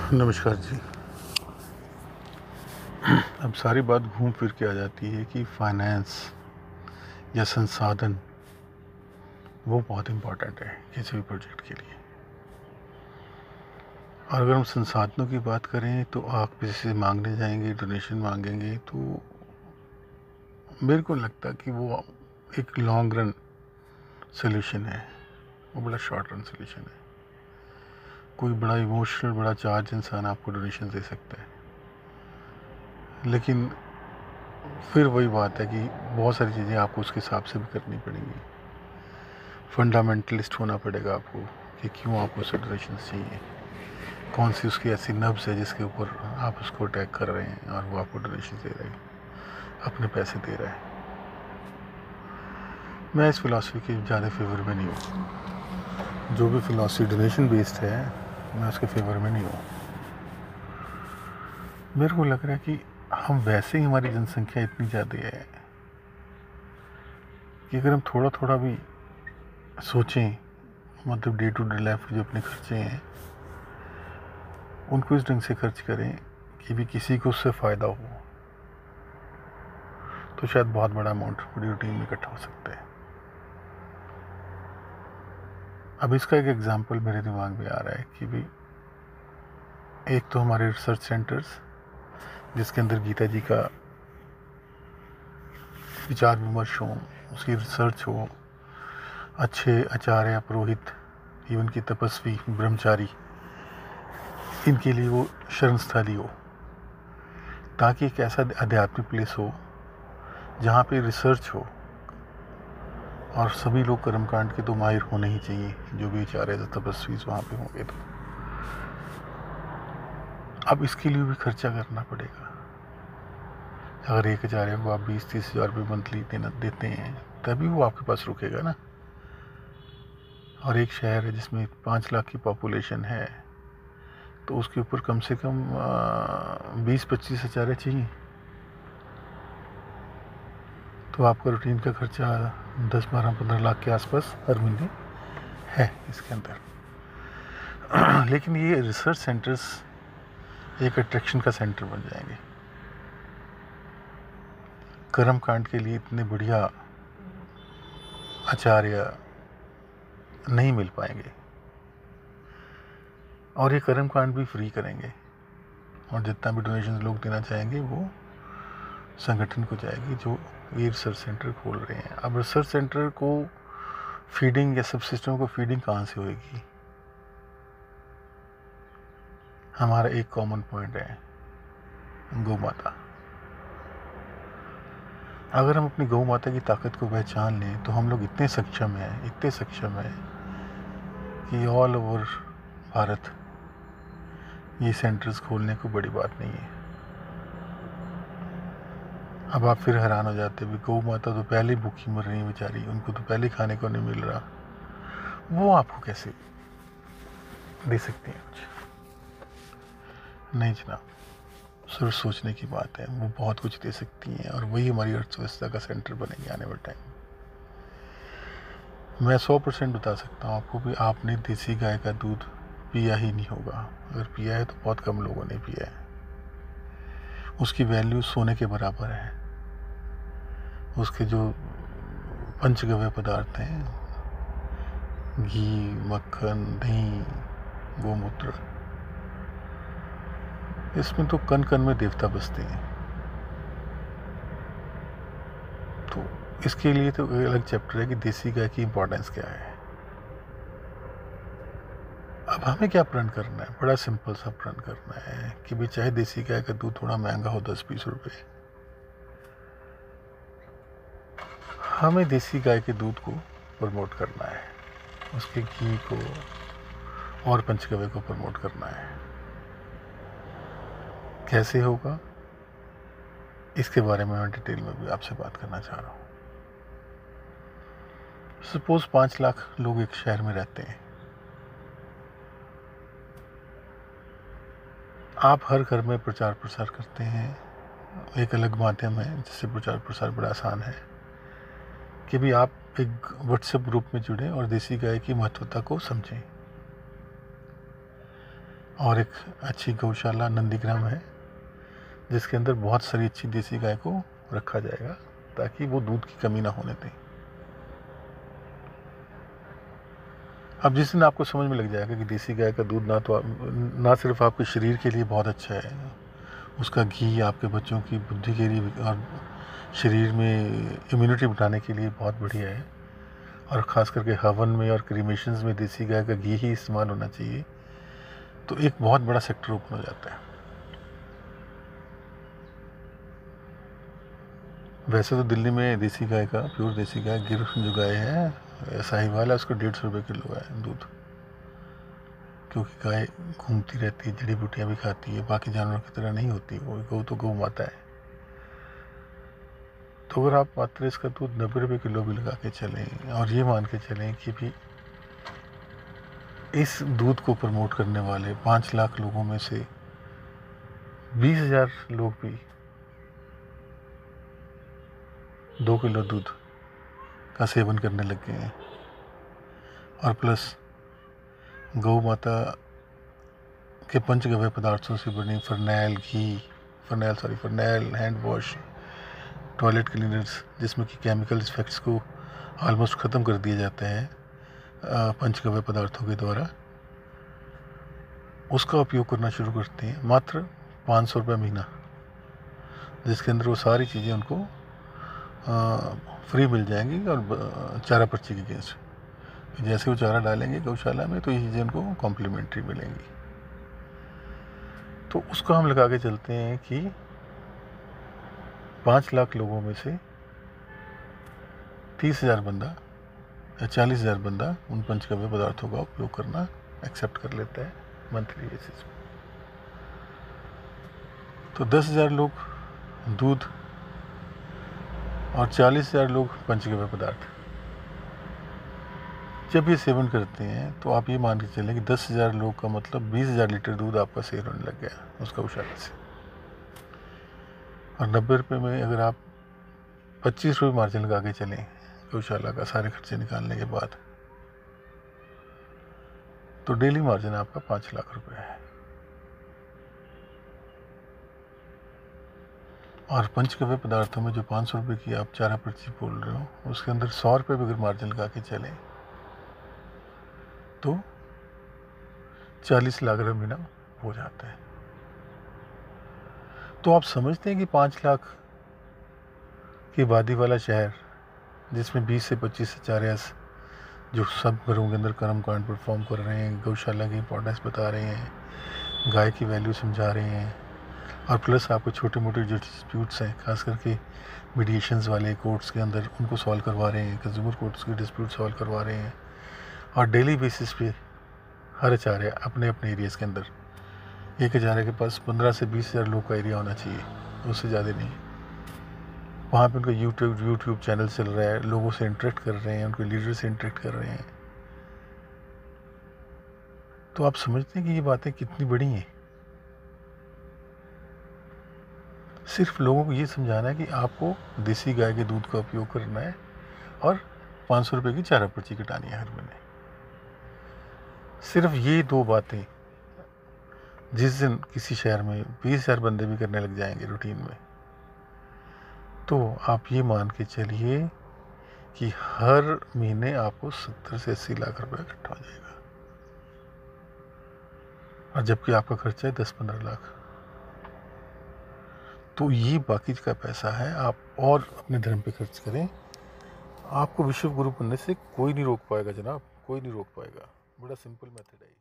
नमस्कार जी। अब सारी बात घूम फिर के आ जाती है कि फाइनेंस या संसाधन वो बहुत इम्पोर्टेंट है किसी भी प्रोजेक्ट के लिए। और अगर हम संसाधनों की बात करें तो आप किसी से मांगने जाएंगे, डोनेशन मांगेंगे, तो मेरे को लगता है कि वो एक लॉन्ग रन सोल्यूशन है, वो बड़ा शॉर्ट रन सोल्यूशन है। कोई बड़ा इमोशनल, बड़ा चार्ज इंसान आपको डोनेशन दे सकता है, लेकिन फिर वही बात है कि बहुत सारी चीज़ें आपको उसके हिसाब से भी करनी पड़ेंगी। फंडामेंटलिस्ट होना पड़ेगा आपको कि क्यों आपको उसे डोनेशन चाहिए, कौन सी उसकी ऐसी नब्ज़ है जिसके ऊपर आप उसको अटैक कर रहे हैं और वो आपको डोनेशन दे रहे हैं, अपने पैसे दे रहा है। मैं इस फ़िलासफ़ी के ज़्यादा फेवर में नहीं हूँ। जो भी फ़िलासफ़ी डोनेशन बेस्ड है, मैं उसके फेवर में नहीं हूँ। मेरे को लग रहा है कि हम वैसे ही, हमारी जनसंख्या इतनी ज़्यादा है कि अगर हम थोड़ा थोड़ा भी सोचें, मतलब डे टू डे लाइफ के जो अपने खर्चे हैं उनको इस ढंग से खर्च करें कि भी किसी को उससे फ़ायदा हो, तो शायद बहुत बड़ा अमाउंट पूरी टीम में इकट्ठा हो सकता है। अब इसका एक एग्जांपल मेरे दिमाग में आ रहा है कि भी एक तो हमारे रिसर्च सेंटर्स, जिसके अंदर गीता जी का विचार विमर्श हो, उसकी रिसर्च हो, अच्छे आचार्य, पुरोहित, इवन की तपस्वी, ब्रह्मचारी, इनके लिए वो शरण स्थली हो, ताकि एक ऐसा आध्यात्मिक प्लेस हो जहाँ पे रिसर्च हो और सभी लोग कर्मकांड के तो माहिर होने ही चाहिए, जो भी आचार्य तपस्वी वहाँ पे होंगे। तो अब इसके लिए भी खर्चा करना पड़ेगा। अगर एक आचार्य को आप 20-30 हज़ार रुपये मंथली देते हैं, तभी वो आपके पास रुकेगा ना। और एक शहर है जिसमें 5 लाख की पॉपुलेशन है, तो उसके ऊपर कम से कम 20-25 आचार्य चाहिए। तो आपका रूटीन का खर्चा 10-12-15 लाख के आसपास हर महीने है इसके अंदर। लेकिन ये रिसर्च सेंटर्स एक अट्रैक्शन का सेंटर बन जाएंगे। कर्म कांड के लिए इतने बढ़िया आचार्य नहीं मिल पाएंगे, और ये कर्म कांड भी फ्री करेंगे, और जितना भी डोनेशन लोग देना चाहेंगे वो संगठन को जाएगी जो ये रिसर्च सेंटर खोल रहे हैं। अब रिसर्च सेंटर को फीडिंग या सब सिस्टम को फीडिंग कहाँ से होएगी? हमारा एक कॉमन पॉइंट है, गौ माता। अगर हम अपनी गौ माता की ताकत को पहचान लें तो हम लोग इतने सक्षम हैं कि ऑल ओवर भारत ये सेंटर्स खोलने को बड़ी बात नहीं है। अब आप फिर हैरान हो जाते हैं, गौ माता तो पहले भूखी मर रही है बेचारी, उनको तो पहले खाने को नहीं मिल रहा, वो आपको कैसे दे सकती हैं कुछ? नहीं जनाब, सिर्फ सोचने की बात है। वो बहुत कुछ दे सकती हैं, और वही हमारी अर्थव्यवस्था का सेंटर बनेगी आने वाले टाइम। मैं 100% बता सकता हूँ आपको भी, आपने देसी गाय का दूध पिया ही नहीं होगा। अगर पिया है तो बहुत कम लोगों ने पिया है। उसकी वैल्यू सोने के बराबर है। उसके जो पंचगव्य पदार्थ हैं, घी, मक्खन, दही, गोमूत्र, इसमें तो कण कण में देवता बसते हैं। तो इसके लिए तो अलग चैप्टर है कि देसी गाय की इम्पोर्टेंस क्या है। अब हमें क्या प्रण करना है? बड़ा सिंपल सा प्रण करना है कि भाई चाहे देसी गाय का दूध थोड़ा महंगा हो, 10-20 रुपए, हमें देसी गाय के दूध को प्रमोट करना है, उसके घी को और पंचगव्य को प्रमोट करना है। कैसे होगा, इसके बारे में मैं डिटेल में भी आपसे बात करना चाह रहा हूँ। सपोज 5 लाख लोग एक शहर में रहते हैं। आप हर घर में प्रचार प्रसार करते हैं, एक अलग माध्यम है जिससे प्रचार प्रसार बड़ा आसान है, कि भी आप एक व्हाट्सएप ग्रुप में जुड़ें और देसी गाय की महत्वता को समझें। और एक अच्छी गौशाला नंदीग्राम है जिसके अंदर बहुत सारी अच्छी देसी गाय को रखा जाएगा ताकि वो दूध की कमी ना होने दें। अब जिस दिन आपको समझ में लग जाएगा कि देसी गाय का दूध ना सिर्फ आपके शरीर के लिए बहुत अच्छा है, उसका घी आपके बच्चों की बुद्धि के लिए और शरीर में इम्यूनिटी बढ़ाने के लिए बहुत बढ़िया है, और ख़ास करके हवन में और क्रीमेशंस में देसी गाय का घी ही इस्तेमाल होना चाहिए, तो एक बहुत बड़ा सेक्टर ओपन हो जाता है। वैसे तो दिल्ली में देसी गाय का, प्योर देसी गाय गिर जो गाय है साहिवाल है, उसका 150 रुपये किलो है दूध, क्योंकि गाय घूमती रहती है, जड़ी बूटियाँ भी खाती है, बाकी जानवरों की तरह नहीं होती, वो गौ तो गौ माता है। तो अगर आप मात्र इसका दूध 90 रुपये किलो भी लगा के चलें और ये मान के चलें कि भी इस दूध को प्रमोट करने वाले 5 लाख लोगों में से 20,000 लोग भी 2 किलो दूध का सेवन करने लग गए हैं, और प्लस गौ माता के पंचगव्य पदार्थों से बनी phenyl hand wash, toilet cleaners, जिसमें कि केमिकल इफेक्ट्स को ऑलमोस्ट ख़त्म कर दिया जाता है पंचगव्य पदार्थों के द्वारा, उसका उपयोग करना शुरू करते हैं मात्र 500 रुपये महीना, जिसके अंदर वो सारी चीज़ें उनको फ्री मिल जाएंगी और चारा पर्ची के अगेंस्ट। जैसे वो चारा डालेंगे गौशाला में तो ये चीज़ें उनको कॉम्प्लीमेंट्री मिलेंगी। तो उसको हम लगा के चलते हैं कि 5 लाख लोगों में से 30,000 बंदा या 40,000 बंदा उन पंचगव्य पदार्थों का उपयोग करना एक्सेप्ट कर लेता है मंथली बेसिस पे। तो 10,000 लोग दूध और 40,000 लोग पंचगव्य पदार्थ जब ये सेवन करते हैं, तो आप ये मान के चलें कि 10,000 लोग का मतलब 20,000 लीटर दूध आपका सेल होने लग गया उस गौशाला से। और 90 रुपये में अगर आप 25 रुपये मार्जिन लगा के चलें गौशाला का सारे खर्चे निकालने के बाद, तो डेली मार्जिन आपका 5 लाख रुपए है। और पंचगव्य पदार्थों में जो 500 रुपये की आप चारा पर्ची बोल रहे हो, उसके अंदर 100 रुपये भी अगर मार्जिन लगा के चलें तो 40 लाख रुपये महीना हो जाता है। तो आप समझते हैं कि 5 लाख की आबादी वाला शहर, जिसमें 20 से 25 आचार्यस जो सब घरों के अंदर कर्मकांड परफॉर्म कर रहे हैं, गौशाला की इंपॉर्टेंस बता रहे हैं, गाय की वैल्यू समझा रहे हैं, और प्लस आपको छोटे मोटे जो डिस्प्यूट्स हैं, खास करके मीडिएशंस वाले कोर्ट्स के अंदर, उनको सॉल्व करवा रहे हैं, कंज्यूमर कोर्ट्स के डिस्प्यूट सॉल्व करवा रहे हैं, और डेली बेसिस पे हर आचार्य अपने अपने एरियाज़ के अंदर, एक आचार्य के पास 15 से 20,000 लोग का एरिया होना चाहिए, उससे ज़्यादा नहीं। वहाँ पे उनका यूट्यूब चैनल चल रहा है, लोगों से इंटरेक्ट कर रहे हैं, उनके लीडर से इंटरेक्ट कर रहे हैं। तो आप समझते हैं कि ये बातें कितनी बड़ी हैं। सिर्फ लोगों को ये समझाना है कि आपको देसी गाय के दूध का उपयोग करना है और 500 रुपये की चारा पर्ची कटानी है हर महीने। सिर्फ ये 2 बातें जिस दिन किसी शहर में 20,000 बंदे भी करने लग जाएंगे रूटीन में, तो आप ये मान के चलिए कि हर महीने आपको 70 से 80 लाख रुपए इकट्ठा हो जाएगा, और जबकि आपका खर्चा है 10-15 लाख। तो ये बाकी का पैसा है, आप और अपने धर्म पे खर्च करें, आपको विश्व गुरु बनने से कोई नहीं रोक पाएगा जनाब, कोई नहीं रोक पाएगा। बड़ा सिंपल मेथड है ये।